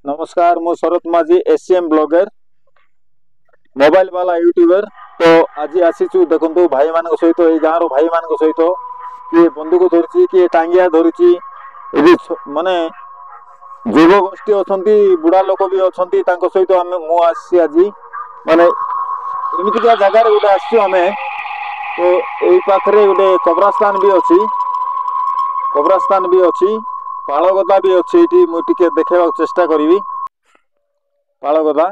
नमस्कार मु शरत माझी एससीएम ब्लॉगर मोबाइल वाला यूट्यूबर। तो आज आसीचु देखंतु भाई मान सहित ए गाँव भाई मान सहित किए बंदूक धरची किए टांगिया धरची माने युव गोष्ठी अच्छा बुढ़ा लोक भी अच्छा सहित आम मु आसी आज माने एमती जगार गोटे आमे। तो यही पाखे गोटे कब्रस्तान भी अच्छी कब्रस्तान भी अच्छी पालगदा भी अच्छी मुझे देखा चेष्टा करी पालगदा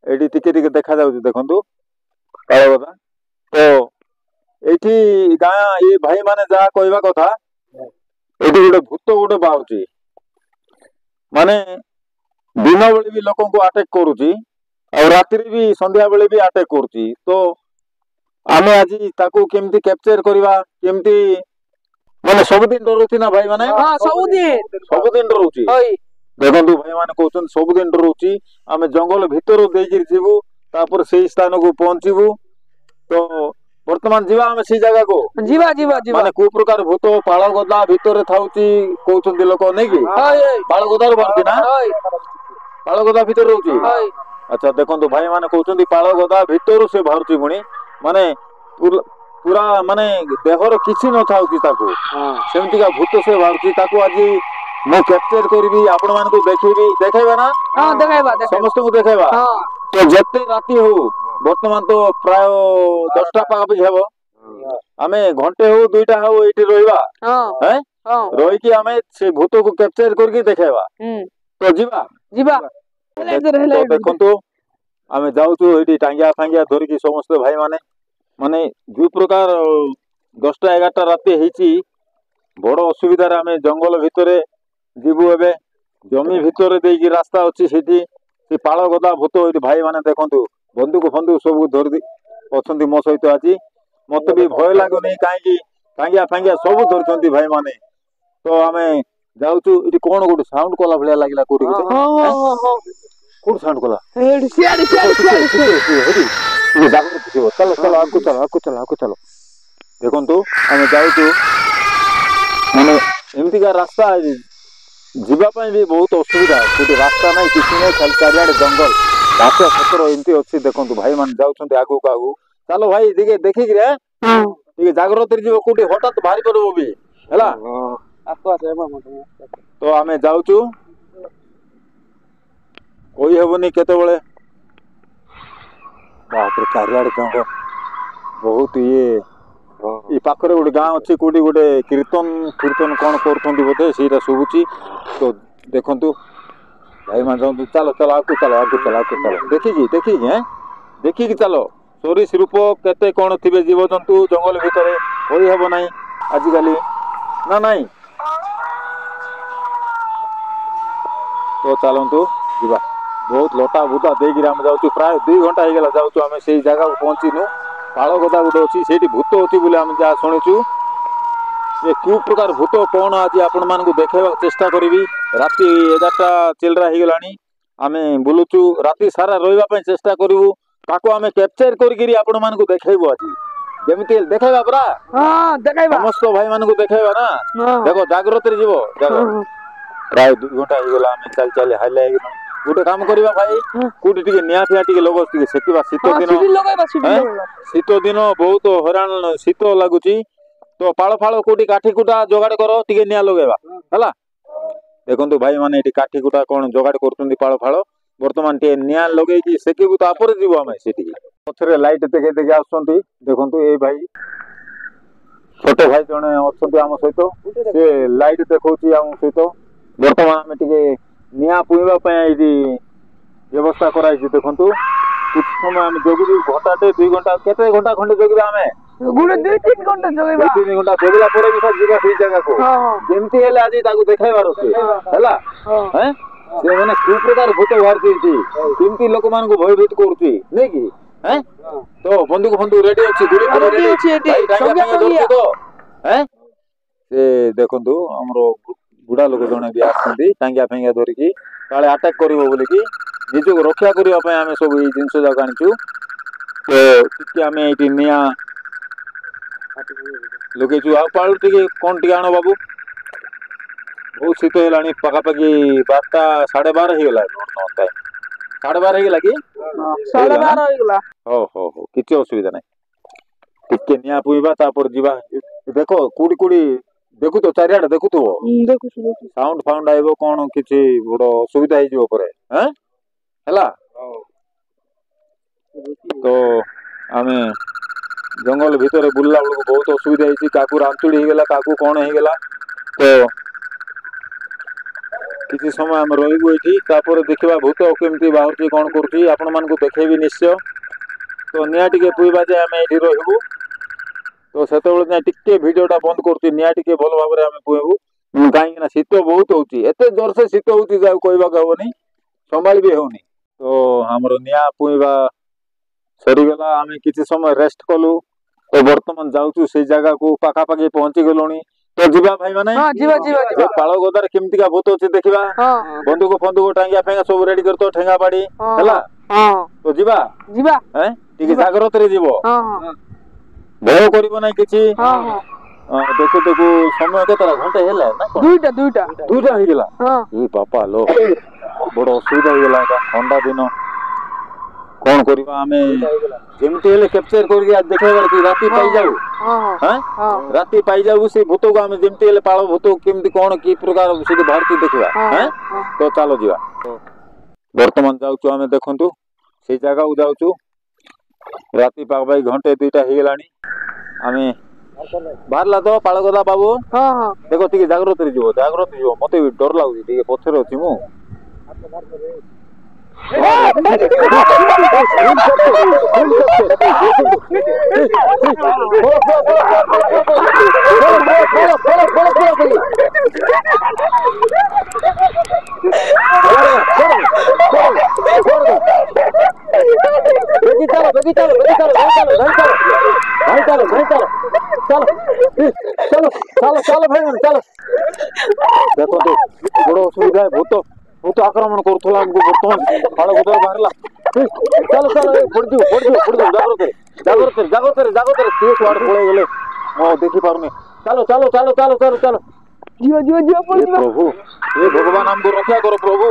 ये टिके देखा देखु पालगदा। तो ये गाँ ये भाई माने जहाँ कहवा कथा ये गोटे भूत गोटे बाहर माने दिन बेले भी लोक को अटैक करुच्ची और राति भी संध्या बेले भी अटैक करुच्ची। तो आमे आज ताकू केमती कैप्चर करवा केमती माने सबुदिन डरुची ना भाई माने सबुदिन डरुची देखो भाई माने कहते सबुदिन डरुची आम जंगल भितर जीवु तापर से स्थान को पहुंचबू। तो वर्तमान जीवा आम से जगह को जीवा जीवा जीवा माने को प्रकार भूत पालगदा भितर थाउची कहउछन लोक नै कि पालगदा बाहरती ना पालगदा भितर रहउची। अच्छा देखो भाई माने कहउछन पालगदा भितर से बाहरची पुणी माने पूरा माने देहर किसी न थाउची ताको सेमतिका भूत से बाहरची ताको आज मु कैप्चर करबी आपण मान को देखैबी देखाइबा ना हां देखाइबा समस्त को देखाइबा। तो जते राती हो वर्तमान तो प्राय 10टा पाखा हेबो आमे घंटे हो 2टा हो एठी रहइबा हैं रही कि आमे से भूत को कैप्चर करके देखाइबा। तो जीवा जीवा तो देखंतु आमे जाउछु एठी टांगिया फांगिया धरि कि समस्त भाई माने माने जो प्रकार 10टा 11टा राती हेची बड़ असुविधा रे आमे जंगल भितरे जीवु एबे जमी भितर देकी रास्ता अच्छी सेठी से पाल गदा भूत ये भाई माने देखंतु बंदूक फंदूक सब धरि अच्छा मो सहित आज मत भी भय लगुनि कहीं टांगिया फांगिया सब धरती भाई माने। तो आमे जाउछु इटी कोन गोटे साउंड कला भलिया लागिला कोठी कोन साउंड कला चलो चलो आगु चलो आगु चलो आगु चलो देखंतु आमे जाउछु माने एमती का रास्ता जीवाई भी बहुत असुविधा कोई रास्ता ना किसी ना खाली चारिआडे जंगल घास पतर एमती अच्छी देखो भाई मान जाऊँ आगू को आगू चलो भाई दिखे देखिक जाग्रत कौटी हठात बाहरी पड़ो भी है। तो आम जाऊँ कही हेबनी केतबले बाप चारिआडे जंगल बहुत ये पाखरे गोटे गाँ अच्छी कौटी गोटे कीर्तन कीर्तन कौन कर बोधे से शुभुची। तो देखंतु भाई मान जाऊँ चलो चलो आगू चलो आगू चलो आगू चलो देखिकी चलो सरीस रूप केते कौन थे जीवजंतु जंगल भितर कही हेब ना आजिकल ना नाई। तो चलतु जीवा बहुत लटा बुदा देकी आम जाऊँ प्राय 2 घंटा हो जाऊँ आम से जगह को पहुँचीनु पालगदा गोटे अच्छी से भूत अच्छी बोले आम जहाँ शुणुचु ये क्यों प्रकार भूत कौन आज आपण मान को देखा चेष्टा करी राति 11टा चिल्ड्रा हो गलानी आम बुलुचु राति सारा रही चेष्टा करूँ ताको आम कैप्चर करी आपण मान को देखैबो आज जमीती देखाइबा परा समस्त भाई मान को देखाइबा ना देखो जाग्रत जीव देखो प्राय 2 घंटा हो गला आम चल चल हाइले गोटे काम करवा भाई कौटी टिके निया फिया टिके लोग सेकिबा शीत दिन बहुत हैरान शीत लगुच। तो पाल फाल कौटी काठी कुटा जोगाड़ कर टिके निया लगेबा है देखो भाई माने काठी कुटा कौन जोगाड़ कर पाल फाल बर्तमान टे निया लगे सेकिबू तापर जीव आम से पछरे लाइट देखे देखे आसुंती देखो ये भाई छोटे भाई जने अच्छा आम सहित से लाइट देखौची आम सहित बर्तमान आम टिके निया पुईबा व्यवस्था कराई देखु कुछ समय आम जगू घंटाटे 2 घंटा केते घंटा खंडे जगीबा आमे गुडे 2-3 घंटा जगीबा 2-3 घंटा जगीला परे भी जीवा से जगह को जेमती हेले आज ताकू देखाइबार अछि हैला हैं से माने को प्रकार भूत बाहरती केमती लोक मान को भयभीत करछि नै कि हैं। तो बंदूक बंदूक रेडी अछि गुडी रेडी अछि एटी तो हैं से देखंतु हमरो बुढ़ा लोक जने भी आसती टांगिया फेंगिया धरिकी काले अटैक करिवो बोली कि निजको रक्षा करिवा पय आमे सब ई जिंस जाक आनिचु। तो टिके आमे एटी निया लगे आ पालू टिके कौन टिके आनो बाबू बहुत शीत है पाखापाखि 12टा 12:30 हो गला बर्तमान टाइम 12:30 हो गला कि 12:30 ହେଇଗଲା। हो हो हो किसी असुविधा नहीं टिके निया पुइबा तापर जीवा देखो कुड़ी कुड़ी देखु तो चारियाडे देखु तो ଦେଖୁଛୁ ଦେଖୁଛୁ। साउंड फाउंड आइबो कोन किछि बड़ असुविधा हे जो परे हैं हला तो आमे जंगल भीतर बुलला बेलू बहुत असुविधा है काकू रामचुड़ी ହେଇଗଲା काकू कौन ହେଇଗଲା तो किसी समय आम रही तापर देखा भूत केमती बाहर कौन कर आपण मान देखेबी निश्चय तो निया टिके पुइबा जे आम ये रहबू तो से टिके भिडटा बंद कर निया टिके भल भाव आम पुएबू कहीं शीत बहुत होती एत जोर से शीत होती कहवाक हेनी संभाल भी होनी तो आमर निया पुइबा सरीगला आम किसी समय रेस्ट कलु तो बर्तमान जाऊँ से जगह को पाखापाखि पहुंची गलुनी तो जीवा भाई माने हां जीवा जीवा जीवा पाଳ गदार केमती का भूत अच्छे देखा हां बंदूक फंदूक टांगिया फेंगा सब रेडी कर तो ठेंगा बाड़ी हैला हां तो जीवा जीवा हैं टिके जागृत रे जीवो हां हां भय करिवो नै किछि हां हां देखो देखो समय केतरा घंटे हेला ना दुईटा दुईटा दुटा हो गेला हां ए बापा लो बड़ असुविधा हो गेला ठंडा दिन कौन करबा हमें जेमती हेले कैप्चर करके आज देखेबार कि राती पाई जाऊ हां हां हैं हां राती पाई जाऊ से भूत को हमें जेमती हेले पाळ भूत केमती कौन की प्रकार से भारती देखबा हैं तो चलो जीवा वर्तमान जाऊँ आम देखु से जगह को जाऊँ राति पाखापाखि घंटे 2टा हो गलानी आम बाहरला तो पाळगदा बाबू हां हां देखो टिके जागृत जीव मते भी डर लागुची टिके पछरे अछि मु देखो तो बड़ असुविधा है भूत भूत आक्रमण करूला हमको बर्तमान फाड़ भूत बाहरला चलो चलो जागृत किए कुआड़े पड़े गले देखी पारुनी चलो चलो चलो चलो चलो चलो जीवा जीवा जीवा हे प्रभु हे भगवान हमको रक्षा करो प्रभु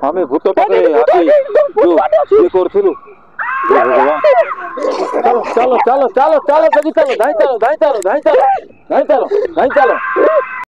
हमें भूत पाखे आसी जो ये करथिलु हे भगवान चलो चलो चलो चलो चलो चलो चलो धाई चलो धाई चलो धाई चलो धाई चलो धाई चलो